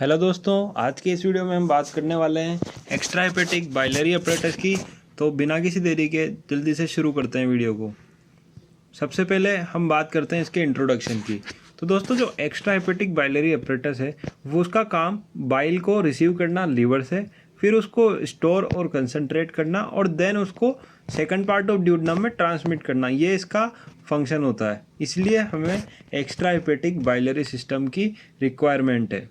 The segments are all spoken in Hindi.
हेलो दोस्तों, आज की इस वीडियो में हम बात करने वाले हैं एक्स्ट्रा हेपेटिक बाइलरी अपरेटस की। तो बिना किसी देरी के जल्दी से शुरू करते हैं वीडियो को। सबसे पहले हम बात करते हैं इसके इंट्रोडक्शन की। तो दोस्तों, जो एक्स्ट्रा हेपेटिक बाइलरी अपरेटस है वो उसका काम बाइल को रिसीव करना लीवर से, फिर उसको स्टोर और कंसंट्रेट करना और देन उसको सेकंड पार्ट ऑफ ड्यूडेनम में ट्रांसमिट करना, ये इसका फंक्शन होता है। इसलिए हमें एक्स्ट्रा हेपेटिक बाइलरी सिस्टम की रिक्वायरमेंट है।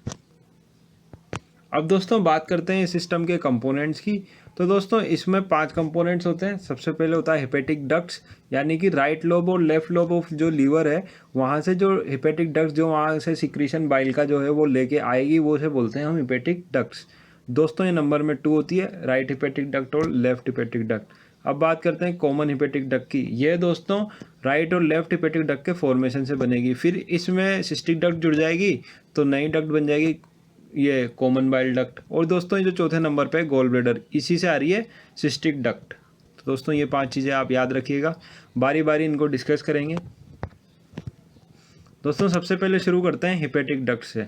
अब दोस्तों बात करते हैं इस सिस्टम के कंपोनेंट्स की। तो दोस्तों इसमें 5 कंपोनेंट्स होते हैं। सबसे पहले होता है हेपेटिक डक्ट्स, यानी कि राइट लोब और लेफ्ट लोब ऑफ जो लीवर है वहाँ से जो हेपेटिक डक्ट्स जो वहाँ से सिक्रीशन बाइल का जो है वो लेके आएगी, वो से बोलते हैं हम हेपेटिक डक्ट्स। दोस्तों ये नंबर में 2 होती है, राइट हेपेटिक डक्ट और लेफ्ट हेपेटिक डक्ट। अब बात करते हैं कॉमन हेपेटिक डक्ट की। ये दोस्तों राइट और लेफ्ट हेपेटिक डक्ट के फॉर्मेशन से बनेगी, फिर इसमें सिस्टिक डक्ट जुड़ जाएगी तो नई डक्ट बन जाएगी ये कॉमन बाइल डक्ट। और दोस्तों ये जो चौथे नंबर पे गॉल ब्लैडर, इसी से आ रही है सिस्टिक डक्ट। तो दोस्तों ये 5 चीज़ें आप याद रखिएगा, बारी बारी इनको डिस्कस करेंगे। दोस्तों सबसे पहले शुरू करते हैं हेपेटिक डक्ट से।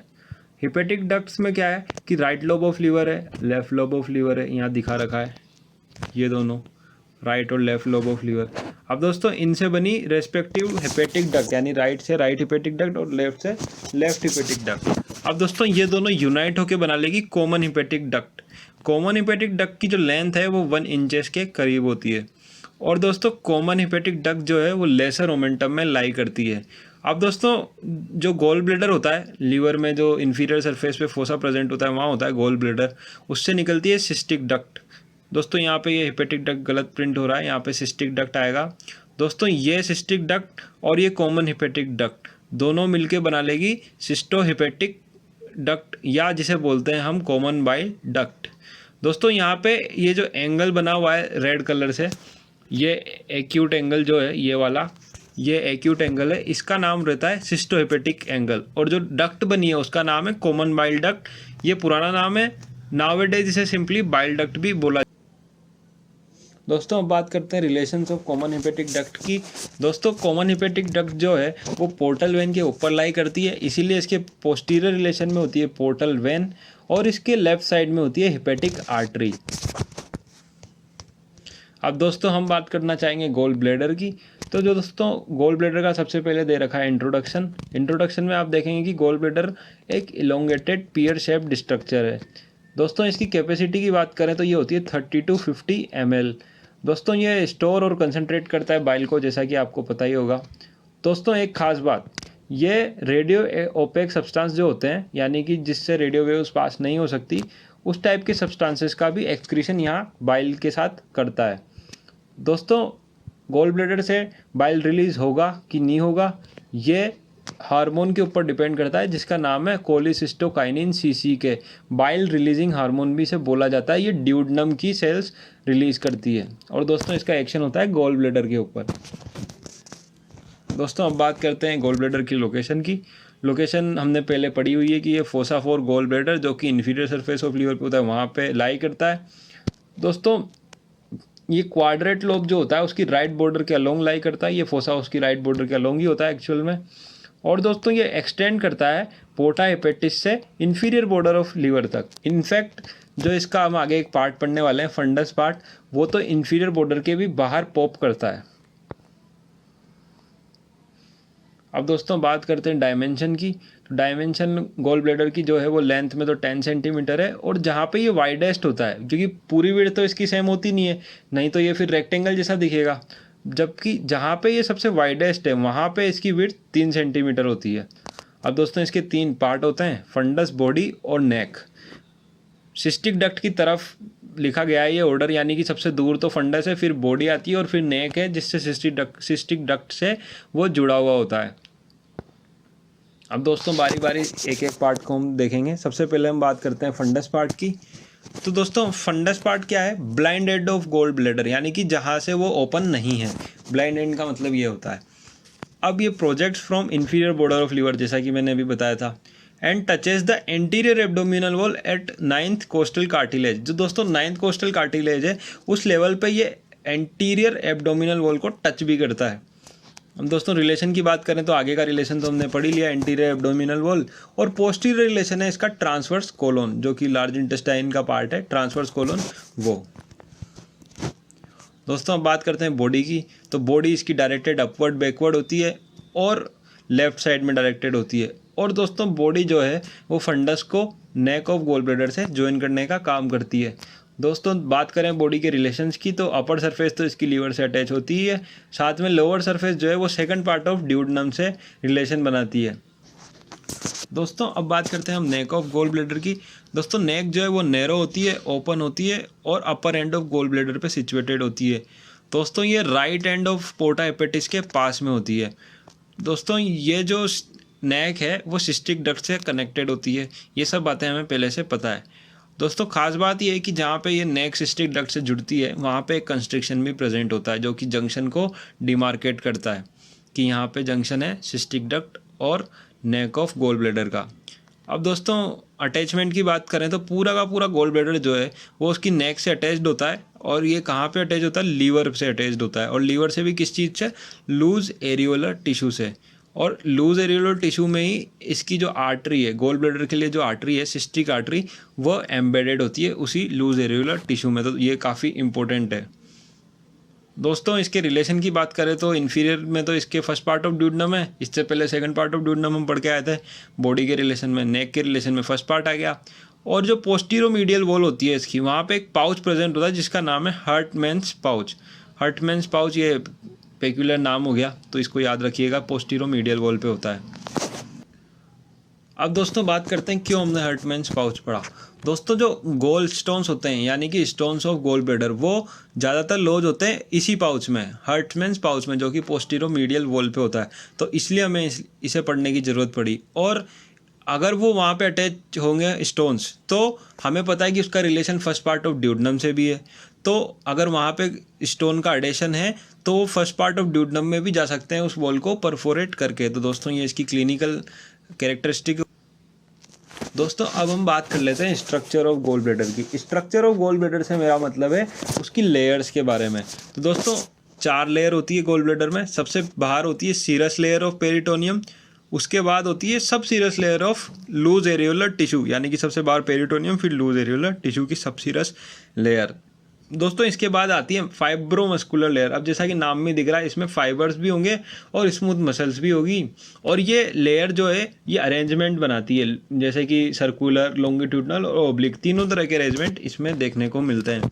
हेपेटिक डक्ट्स में क्या है कि राइट लोब ऑफ लीवर है, लेफ्ट लोब ऑफ लीवर है, यहाँ दिखा रखा है ये दोनों, राइट और लेफ्ट लोब ऑफ लीवर। अब दोस्तों इनसे बनी रेस्पेक्टिव हेपेटिक डक्ट, यानी राइट से राइट हेपेटिक डक्ट और लेफ्ट से लेफ्ट हेपेटिक डक्ट। अब दोस्तों ये दोनों यूनाइट होकर बना लेगी common hepatic duct. Common hepatic duct की जो लेंथ है वो 1 इंचेस के करीब होती है। और दोस्तों कॉमन हेपेटिक डक्ट जो है वो लेसर मोमेंटम में लाई करती है। अब दोस्तों जो गॉल ब्लैडर होता है लीवर में, जो इंफीरियर सरफेस पे फोसा प्रेजेंट होता है वहाँ होता है गॉल ब्लैडर, उससे निकलती है सिस्टिक डक्ट। दोस्तों यहाँ पे ये हेपेटिक डक्ट गलत प्रिंट हो रहा है, यहाँ पे सिस्टिक डक्ट आएगा। दोस्तों ये सिस्टिक डक्ट और ये कॉमन हेपेटिक डक्ट दोनों मिलके बना लेगी सिस्टो हेपेटिक डक्ट, या जिसे बोलते हैं हम कॉमन बाइल डक्ट। दोस्तों यहाँ पे ये जो एंगल बना हुआ है रेड कलर से, ये एक्यूट एंगल जो है ये वाला, ये एक्यूट एंगल है, इसका नाम रहता है सिस्टो हेपेटिक एंगल। और जो डक्ट बनी है उसका नाम है कॉमन बाइल डक्ट, ये पुराना नाम है, नाउअडेज इसे सिंपली बाइल डक्ट भी बोला। दोस्तों अब बात करते हैं relations of common hepatic duct की। दोस्तों कॉमन हेपेटिक डक्ट जो है वो पोर्टल वेन के ऊपर लाई करती है, इसीलिए इसके पोस्टीरियर रिलेशन में होती है पोर्टल वेन, और इसके लेफ्ट साइड में होती है हेपेटिक आर्टरी। अब दोस्तों हम बात करना चाहेंगे गॉल ब्लैडर की। तो जो दोस्तों गॉल ब्लैडर का सबसे पहले दे रखा है इंट्रोडक्शन में आप देखेंगे कि गॉल ब्लैडर एक इलोंगेटेड पियर शेप्ड स्ट्रक्चर है। दोस्तों इसकी कैपेसिटी की बात करें तो ये होती है 30 to 50 ml। दोस्तों ये स्टोर और कंसंट्रेट करता है बाइल को, जैसा कि आपको पता ही होगा। दोस्तों एक खास बात, ये रेडियो ओपेक सब्सटेंस जो होते हैं, यानी कि जिससे रेडियो वेव्स पास नहीं हो सकती, उस टाइप के सब्सटेंसेस का भी एक्सक्रीशन यहाँ बाइल के साथ करता है। दोस्तों गॉल ब्लैडर से बाइल रिलीज होगा कि नहीं होगा ये हार्मोन के ऊपर डिपेंड करता है, जिसका नाम है cholecystokinin CCK। Bile releasing hormone भी इसे बोला जाता है। ये ड्यूडेनम की सेल्स रिलीज करती है और दोस्तों इसका एक्शन होता है गॉल ब्लैडर के ऊपर। दोस्तों अब बात करते हैं गॉल ब्लैडर की लोकेशन की। लोकेशन हमने पहले पढ़ी हुई है कि ये फोसा 4 गॉल ब्लैडर जो कि इंफीरियर सरफेस ऑफ लीवर पे होता है वहाँ पे लाई करता है। दोस्तों ये क्वाड्रेट लोब जो होता है उसकी राइट बॉर्डर के अलोंग लाई करता है, ये फोसा उसकी राइट बॉर्डर के अलोंग ही होता है एक्चुअल में। और दोस्तों ये एक्सटेंड करता है पोर्टा हेपेटिस से इंफीरियर बॉर्डर ऑफ लीवर तक। इनफैक्ट जो इसका हम आगे एक पार्ट पढ़ने वाले हैं फंडस पार्ट, वो तो इंफीरियर बॉर्डर के भी बाहर पॉप करता है। अब दोस्तों बात करते हैं डायमेंशन की। तो डायमेंशन गॉल ब्लैडर की जो है वो लेंथ में तो 10 सेंटीमीटर है, और जहाँ पे ये वाइडेस्ट होता है, क्योंकि पूरी विड्थ तो इसकी सेम होती नहीं है, नहीं तो ये फिर रेक्टेंगल जैसा दिखेगा, जबकि जहाँ पे ये सबसे वाइडेस्ट है वहाँ पे इसकी विड्थ 3 सेंटीमीटर होती है। अब दोस्तों इसके 3 पार्ट होते हैं, फंडस, बॉडी और नेक। सिस्टिक डक्ट की तरफ लिखा गया है ये ऑर्डर, यानी कि सबसे दूर तो फंडस है, फिर बॉडी आती है और फिर नेक है, जिससे सिस्टिक डक्ट से वो जुड़ा हुआ होता है। अब दोस्तों बारी बारी एक एक पार्ट को हम देखेंगे। सबसे पहले हम बात करते हैं फंडस पार्ट की। तो दोस्तों फंडस पार्ट क्या है? Blind end of gall bladder, यानी कि जहाँ से वो ओपन नहीं है। ब्लाइंड एंड का मतलब ये होता है। अब ये projects from inferior border of liver, जैसा कि मैंने अभी बताया था, and touches the anterior abdominal wall at 9th costal cartilage. जो दोस्तों 9th कोस्टल कार्टिलेज है उस लेवल पे ये एंटीरियर एब्डोमिनल वॉल को टच भी करता है। हम दोस्तों रिलेशन की बात करें तो आगे का रिलेशन तो हमने पढ़ ही लिया, एंटीरियर एब्डोमिनल वॉल। और पोस्टीरियर रिलेशन है इसका ट्रांसवर्स कोलोन, जो कि लार्ज इंटेस्टाइन का पार्ट है, ट्रांसवर्स कोलोन वो। दोस्तों अब बात करते हैं बॉडी की, तो बॉडी इसकी डायरेक्टेड अपवर्ड बैकवर्ड होती है और लेफ्ट साइड में डायरेक्टेड होती है। और दोस्तों बॉडी जो है वो फंडस को नेक ऑफ गोल ब्लैडर से ज्वाइन करने का काम करती है। दोस्तों बात करें बॉडी के रिलेशंस की, तो अपर सरफेस तो इसकी लीवर से अटैच होती ही है, साथ में लोअर सरफेस जो है वो सेकंड पार्ट ऑफ ड्यूडेनम से रिलेशन बनाती है। दोस्तों अब बात करते हैं हम नेक ऑफ गोल ब्लैडर की। दोस्तों नेक जो है वो नैरो होती है, ओपन होती है और अपर एंड ऑफ गोल ब्लैडर पे सिचुएटेड होती है। दोस्तों ये राइट एंड ऑफ पोर्टा हेपेटिस के पास में होती है। दोस्तों ये जो नेक है वो सिस्टिक डक्ट से कनेक्टेड होती है। ये सब बातें हमें पहले से पता है। दोस्तों खास बात ये है कि जहाँ पे ये नेक सिस्टिक डक्ट से जुड़ती है वहाँ पे एक कंस्ट्रिक्शन भी प्रेजेंट होता है, जो कि जंक्शन को डिमार्केट करता है कि यहाँ पे जंक्शन है सिस्टिक डक्ट और नेक ऑफ गोल ब्लैडर का। अब दोस्तों अटैचमेंट की बात करें तो पूरा का पूरा गोल ब्लैडर जो है वो उसकी नेक से अटैच्ड होता है। और ये कहाँ पे अटैच होता है? लीवर से अटैच्ड होता है। और लीवर से भी किस चीज़ से? लूज एरियोलर टिश्यू से। और लूज एरियोलर टिश्यू में ही इसकी जो आर्टरी है, गोल ब्लैडर के लिए जो आर्टरी है, सिस्टिक आर्टरी, वो एम्बेडेड होती है उसी लूज एरियोलर टिश्यू में। तो ये काफ़ी इंपॉर्टेंट है। दोस्तों इसके रिलेशन की बात करें तो इन्फीरियर में तो इसके फर्स्ट पार्ट ऑफ ड्यूडेनम है, इससे पहले सेकंड पार्ट ऑफ ड्यूडेनम हम पढ़ के आए थे। बॉडी के रिलेशन में, नेक के रिलेशन में फर्स्ट पार्ट आ गया। और जो पोस्टीरोमीडियल वॉल होती है इसकी, वहाँ पे एक पाउच प्रेजेंट होता है जिसका नाम है हर्टमैन्स पाउच। हर्टमैन्स पाउच ये पेक्यूलर नाम हो गया, तो इसको याद रखिएगा, पोस्टीरोमीडियल वॉल पे होता है। अब दोस्तों बात करते हैं क्यों हमने हर्टमैन्स पाउच पढ़ा। दोस्तों जो गोल स्टोन्स होते हैं यानी कि स्टोन्स ऑफ गोल ब्लैडर, वो ज़्यादातर लॉज होते हैं इसी पाउच में, हर्टमैन्स पाउच में, जो कि पोस्टीरोमीडियल वॉल पे होता है। तो इसलिए हमें इसे पढ़ने की ज़रूरत पड़ी। और अगर वो वहाँ पे अटैच होंगे स्टोन्स, तो हमें पता है कि उसका relation first part of duodenum से भी है। तो अगर वहाँ पे स्टोन का एडेशन है तो वो फर्स्ट पार्ट ऑफ ड्यूडेनम में भी जा सकते हैं उस वॉल को परफोरेट करके। तो दोस्तों ये इसकी क्लिनिकल कैरेक्टरिस्टिक। दोस्तों अब हम बात कर लेते हैं स्ट्रक्चर ऑफ गोल ब्लैडर की। स्ट्रक्चर ऑफ गोल ब्लैडर से मेरा मतलब है उसकी लेयर्स के बारे में। तो दोस्तों 4 लेयर होती है गोल ब्लैडर में। सबसे बाहर होती है सीरस लेयर ऑफ पेरिटोनियम, उसके बाद होती है subserous layer of loose areolar tissue, यानी कि सबसे बाहर पेरिटोनियम, फिर लूज एरियोलर टिश्यू की सब सीरस लेयर। दोस्तों इसके बाद आती है फाइब्रोमस्कुलर लेयर। अब जैसा कि नाम में दिख रहा है, इसमें फाइबर्स भी होंगे और स्मूथ मसल्स भी होगी। और ये लेयर जो है ये अरेंजमेंट बनाती है, जैसे कि सर्कुलर, लॉन्गिट्यूडनल और ओब्लिक, तीनों तरह के अरेंजमेंट इसमें देखने को मिलते हैं।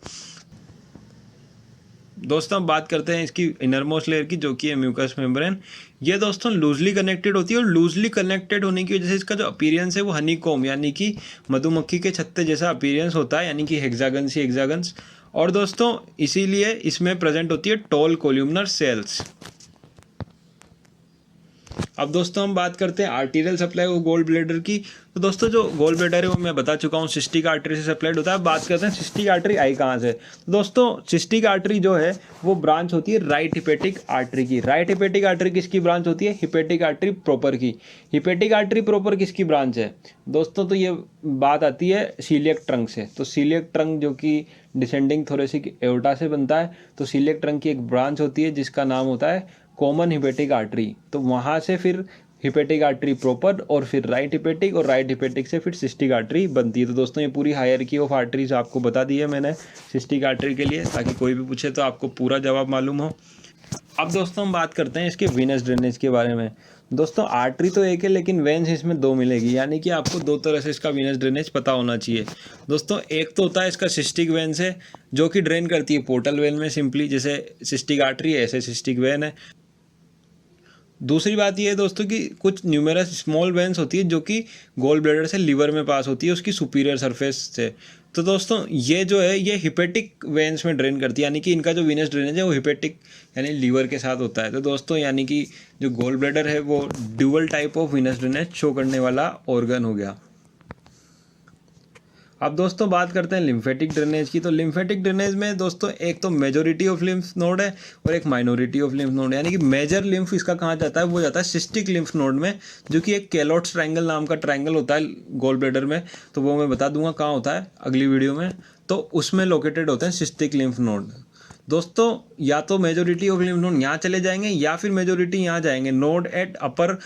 दोस्तों अब बात करते हैं इसकी इनरमोस्ट लेयर की, जो कि है म्यूकस मेम्ब्रेन। ये दोस्तों लूजली कनेक्टेड होती है और लूजली कनेक्टेड होने की वजह से इसका जो अपीयरेंस है वो हनीकॉम्ब यानी कि मधुमक्खी के छत्ते जैसा अपीयरेंस होता है, यानी कि हेक्सागन्स ही हेक्सागन्स। और दोस्तों इसीलिए इसमें प्रेजेंट होती है टॉल कोल्यूमनर सेल्स। अब दोस्तों हम बात करते हैं arterial supply of gall bladder की। तो दोस्तों जो गोल ब्लैडर है वो मैं बता चुका हूँ सिस्टिक आर्टरी से सप्लाइड होता है। बात करते हैं सिस्टिक आर्टरी आई कहाँ से। तो दोस्तों सिस्टिक आर्टरी जो है वो ब्रांच होती है राइट हिपेटिक आर्टरी की। राइट हिपेटिक आर्टरी किसकी ब्रांच होती है? हिपेटिक आर्टरी प्रॉपर की। हिपेटिक आर्टरी प्रॉपर किसकी ब्रांच है दोस्तों? तो ये बात आती है सीलियक ट्रंक से। तो सीलियक ट्रंक जो कि डिसेंडिंग थोरेसिक एओर्टा से बनता है, तो सीलियक ट्रंक की एक ब्रांच होती है जिसका नाम होता है कॉमन हिपेटिक आर्टरी। तो वहाँ से फिर हिपेटिक आर्टरी प्रॉपर और फिर राइट हिपेटिक, और राइट हिपेटिक से फिर सिस्टिक आर्टरी बनती है। तो दोस्तों ये पूरी हायरार्की ऑफ आर्टरीज आपको बता दी है मैंने सिस्टिक आर्टरी के लिए, ताकि कोई भी पूछे तो आपको पूरा जवाब मालूम हो। अब दोस्तों हम बात करते हैं इसके वीनस ड्रेनेज के बारे में। दोस्तों आर्टरी तो एक है लेकिन वेन्स इसमें 2 मिलेगी, यानी कि आपको 2 तरह से इसका वीनस ड्रेनेज पता होना चाहिए। दोस्तों एक तो होता है इसका सिस्टिक वेन से, जो कि ड्रेन करती है पोर्टल वेन में सिंपली, जैसे सिस्टिक आर्टरी है ऐसे सिस्टिक वेन है। दूसरी बात ये है दोस्तों कि कुछ न्यूमेरस स्मॉल वेन्स होती है जो कि गोल ब्लैडर से लीवर में पास होती है उसकी सुपीरियर सरफेस से। तो दोस्तों ये जो है ये हिपेटिक वेन्स में ड्रेन करती है, यानी कि इनका जो वीनस ड्रेनेज है वो हिपेटिक यानी लीवर के साथ होता है। तो दोस्तों यानी कि जो गोल ब्लैडर है वो dual type of Venus drainage show करने वाला ऑर्गन हो गया। अब दोस्तों बात करते हैं लिम्फेटिक ड्रेनेज की। तो लिम्फेटिक ड्रेनेज में दोस्तों एक तो मेजोरिटी ऑफ लिम्फ नोड है और एक माइनॉरिटी ऑफ लिम्फ नोड, यानी कि मेजर लिम्फ इसका कहाँ जाता है? वो जाता है सिस्टिक लिम्फ नोड में, जो कि एक कैलोट्स ट्रायंगल नाम का ट्रायंगल होता है गोल ब्लैडर में। तो वो मैं बता दूंगा कहाँ होता है अगली वीडियो में। तो उसमें लोकेटेड होते हैं सिस्टिक लिम्फ नोड। दोस्तों या तो मेजोरिटी ऑफ लिम्फ नोड यहाँ चले जाएंगे या फिर मेजोरिटी यहाँ जाएंगे। Node at upper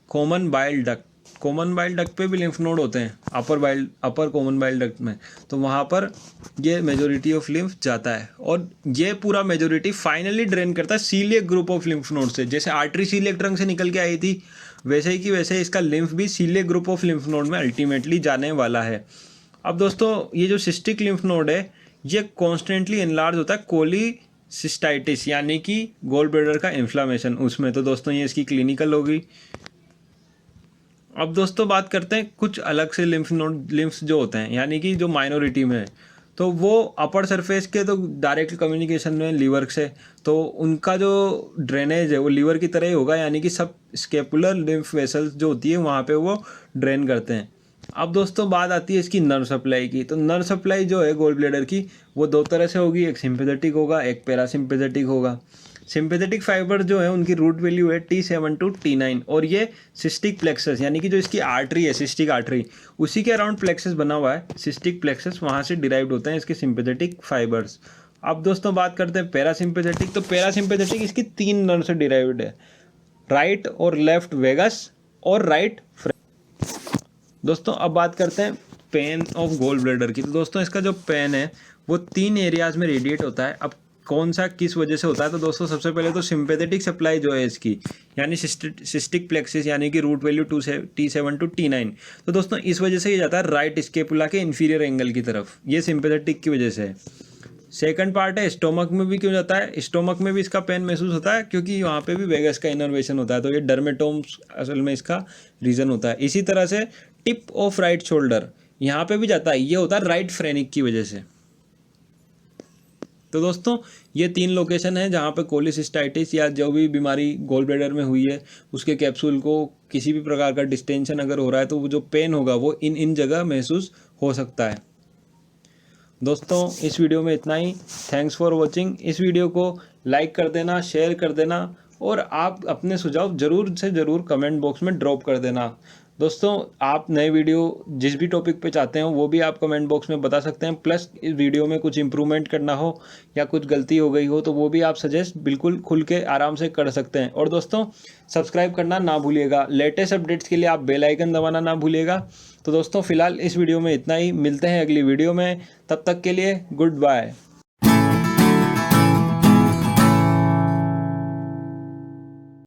common bile duct, common bile duct पे भी लिम्फ नोड होते हैं अपर कॉमन बाइल डक्ट में, तो वहाँ पर ये मेजोरिटी ऑफ लिम्फ जाता है और ये पूरा मेजोरिटी फाइनली ड्रेन करता है coeliac group of lymph node से। जैसे आर्टरी सीलिएक ट्रंक से निकल के आई थी वैसे ही कि वैसे इसका लिम्फ भी coeliac group of lymph node में अल्टीमेटली जाने वाला है। अब दोस्तों ये जो सिस्टिक लिम्फ नोड है ये कॉन्स्टेंटली एनलार्ज होता है कोलिसिस्टाइटिस यानी कि गोल ब्लैडर का इन्फ्लामेशन उसमें। तो दोस्तों ये इसकी क्लिनिकल होगी। अब दोस्तों बात करते हैं कुछ अलग से लिम्फ्स जो होते हैं यानी कि जो माइनॉरिटी में है, तो वो अपर सरफेस के तो डायरेक्ट कम्युनिकेशन में लीवर से, तो उनका जो ड्रेनेज है वो लीवर की तरह ही होगा यानी कि सब स्केपुलर लिम्फ वेसल्स जो होती है वहाँ पे वो ड्रेन करते हैं। अब दोस्तों बात आती है इसकी नर्व सप्लाई की। तो नर्व सप्लाई जो है गोल ब्लैडर की वो दो तरह से होगी, एक सिंपैथेटिक होगा एक पैरासिम्पैथेटिक होगा। सिंपैथेटिक फाइबर जो है उनकी रूट वैल्यू है T7 to T9 और ये सिस्टिक प्लेक्सस यानी कि जो इसकी आर्टरी है सिस्टिक आर्टरी उसी के अराउंड प्लेक्सस बना हुआ है, सिस्टिक प्लेक्सस वहाँ से डिराइव्ड होते हैं इसके सिंपैथेटिक फाइबर्स। अब दोस्तों बात करते हैं पैरासिम्पैथेटिक। तो पैरासिम्पैथेटिक इसकी 3 नर्व से डिराइव्ड है, राइट और लेफ्ट वेगस और राइट। दोस्तों अब बात करते हैं पेन ऑफ गोल ब्लैडर की। तो दोस्तों इसका जो पेन है वो 3 एरियाज में रेडिएट होता है। अब कौन सा किस वजह से होता है, तो दोस्तों सबसे पहले तो सिंपैथेटिक सप्लाई जो है इसकी यानी सिस्टिक प्लेक्सिस यानी कि root value T7 to T9, तो दोस्तों इस वजह से ये जाता है राइट स्केपुला के इन्फीरियर एंगल की तरफ, ये सिंपैथेटिक की वजह से है। सेकंड पार्ट है स्टोमक में भी क्यों जाता है, स्टोमक में भी इसका पेन महसूस होता है क्योंकि वहाँ पे भी वेगस का इनर्वेशन होता है, तो ये डर्मेटोम्स असल में इसका रीज़न होता है। इसी तरह से टिप ऑफ राइट शोल्डर यहाँ पे भी जाता है, ये होता है राइट फ्रेनिक की वजह से। तो दोस्तों ये 3 लोकेशन है जहाँ पे कोलिसिस्टाइटिस या जो भी बीमारी गोल ब्लैडर में हुई है उसके कैप्सूल को किसी भी प्रकार का डिस्टेंशन अगर हो रहा है तो वो जो पेन होगा वो इन जगह महसूस हो सकता है। दोस्तों इस वीडियो में इतना ही। Thanks for watching. इस वीडियो को लाइक कर देना, शेयर कर देना और आप अपने सुझाव ज़रूर से ज़रूर कमेंट बॉक्स में ड्रॉप कर देना। दोस्तों आप नए वीडियो जिस भी टॉपिक पे चाहते हो वो भी आप कमेंट बॉक्स में बता सकते हैं, प्लस इस वीडियो में कुछ इम्प्रूवमेंट करना हो या कुछ गलती हो गई हो तो वो भी आप सजेस्ट बिल्कुल खुल के आराम से कर सकते हैं। और दोस्तों सब्सक्राइब करना ना भूलिएगा, लेटेस्ट अपडेट्स के लिए आप बेल आइकन दबाना ना भूलिएगा। तो दोस्तों फिलहाल इस वीडियो में इतना ही, मिलते हैं अगली वीडियो में, तब तक के लिए गुड बाय।